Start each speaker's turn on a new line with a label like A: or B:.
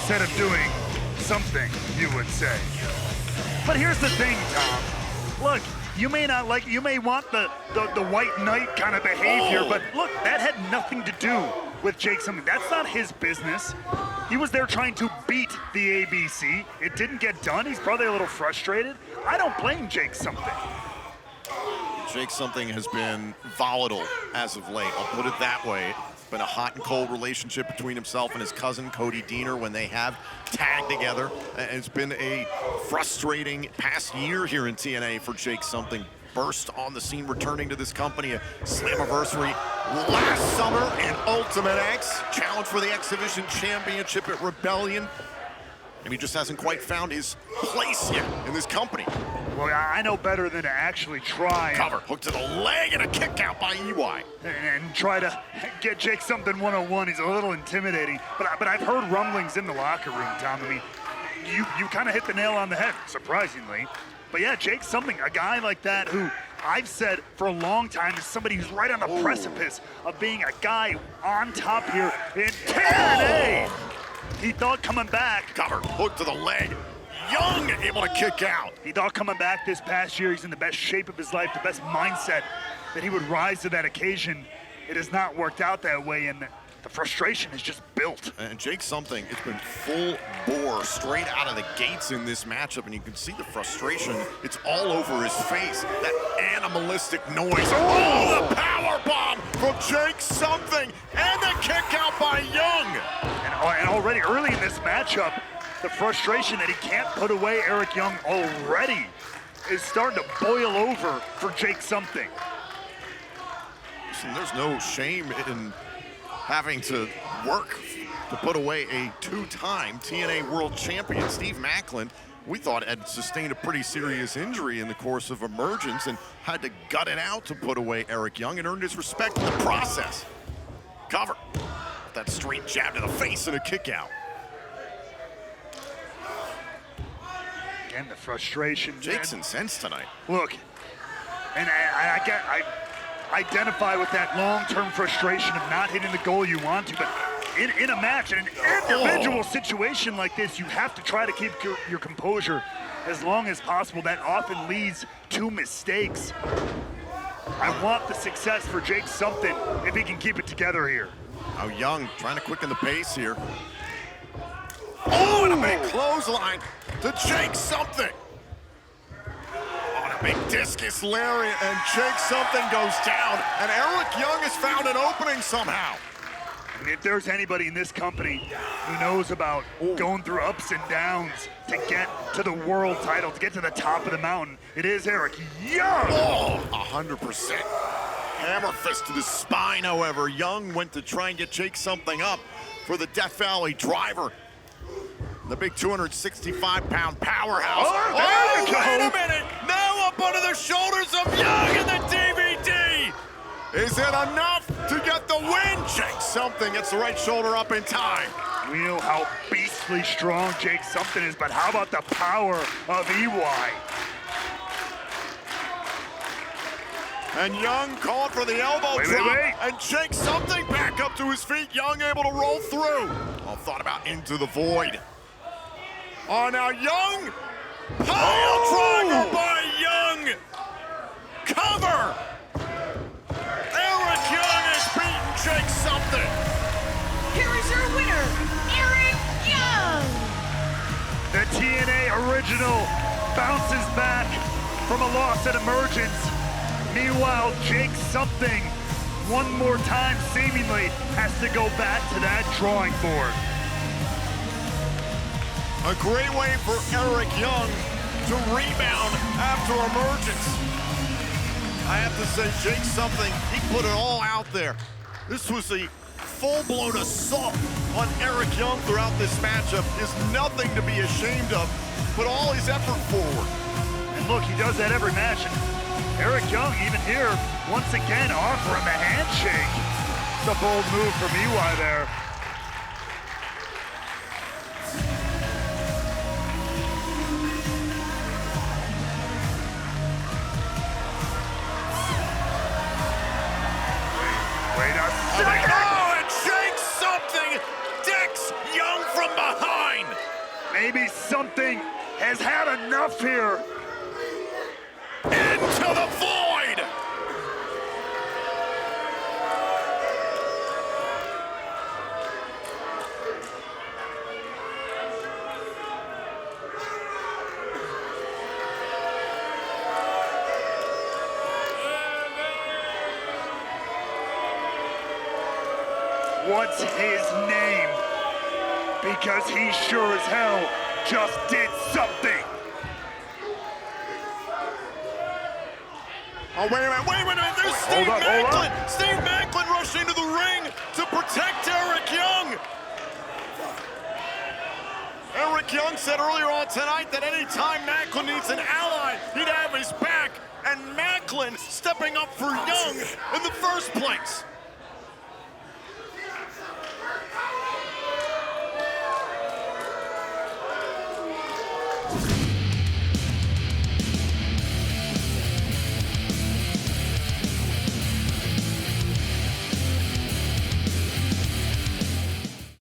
A: instead of doing something, you would say. But here's the thing, Tom. Look, you may not like, you may want the white knight kind of behavior, but look, that had nothing to do with Jake Something. That's not his business. He was there trying to beat the ABC. It didn't get done. He's probably a little frustrated. I don't blame Jake Something.
B: Jake Something has been volatile as of late. I'll put it that way. It's been a hot and cold relationship between himself and his cousin, Cody Deaner, when they have tagged together. It's been a frustrating past year here in TNA for Jake Something. Burst on the scene, returning to this company, a Slammiversary last summer in Ultimate X. Challenge for the X Division Championship at Rebellion. And he just hasn't quite found his place yet in this company.
A: Well, I know better than to actually try.
B: Cover, hook to the leg, and a kick out by EY.
A: And try to get Jake Something 101. He's a little intimidating. But I've heard rumblings in the locker room, Tom. I mean, you kind of hit the nail on the head, surprisingly. But yeah, Jake Something, a guy like that who I've said for a long time is somebody who's right on the precipice of being a guy on top here in TNA. He thought coming back.
B: Cover, hook to the leg. Young able to kick out.
A: He thought coming back this past year, he's in the best shape of his life, the best mindset, that he would rise to that occasion. It has not worked out that way, and the frustration is just built.
B: And Jake Something, it's been full bore straight out of the gates in this matchup, and you can see the frustration. It's all over his face, that animalistic noise. Oh, the power bomb from Jake Something, and the kick out by Young.
A: And already early in this matchup, the frustration that he can't put away Eric Young already is starting to boil over for Jake Something.
B: Listen, there's no shame in having to work to put away a two-time TNA World Champion, Steve Maclin. We thought had sustained a pretty serious injury in the course of Emergence and had to gut it out to put away Eric Young and earned his respect in the process. Cover. That straight jab to the face and a kick out.
A: Again, the frustration.
B: Jake's incensed tonight.
A: Look, and I identify with that long-term frustration of not hitting the goal you want to, but in a match, in an individual situation like this, you have to try to keep your composure as long as possible. That often leads to mistakes. I want the success for Jake Something if he can keep it together here.
B: Now Young trying to quicken the pace here. Oh, and a big clothesline to Jake Something. On a big discus lariat, and Jake Something goes down, and Eric Young has found an opening somehow.
A: I mean, if there's anybody in this company who knows about going through ups and downs to get to the world title, to get to the top of the mountain, it is Eric Young.
B: Oh, 100%. Hammer fist to the spine, however. Young went to try and get Jake Something up for the Death Valley driver. The big 265-pound powerhouse.
A: Oh,
B: wait a minute! Now up under the shoulders of Young in the DVD! Is it enough to get the win? Jake Something gets the right shoulder up in time.
A: We know how beastly strong Jake Something is, but how about the power of EY?
B: And Young called for the elbow drop.
A: Wait.
B: And Jake Something back up to his feet. Young able to roll through. All thought about into the void. Oh, now Young. Pile driver by Young. Cover. Eric Young has beaten Jake Something.
C: Here is your winner, Eric Young.
A: The TNA original bounces back from a loss at Emergence. Meanwhile, Jake Something, one more time seemingly, has to go back to that drawing board.
B: A great way for Eric Young to rebound after Emergence. I have to say, Jake Something, he put it all out there. This was a full-blown assault on Eric Young throughout this matchup. Is nothing to be ashamed of. Put all his effort forward.
A: And look, he does that every match. Eric Young, even here, once again, offering the handshake. It's a bold move from EY there. Wait a second!
B: Oh, and Jake Something decks Young from behind.
A: maybe something has had enough here.
B: Into the void!
A: What's his name? Because he sure as hell just did something.
B: Oh, wait a minute, there's Steve Maclin! Steve Maclin rushed into the ring to protect Eric Young! Eric Young said earlier on tonight that anytime Macklin needs an ally, he'd have his back, and Macklin stepping up for Young in the first place.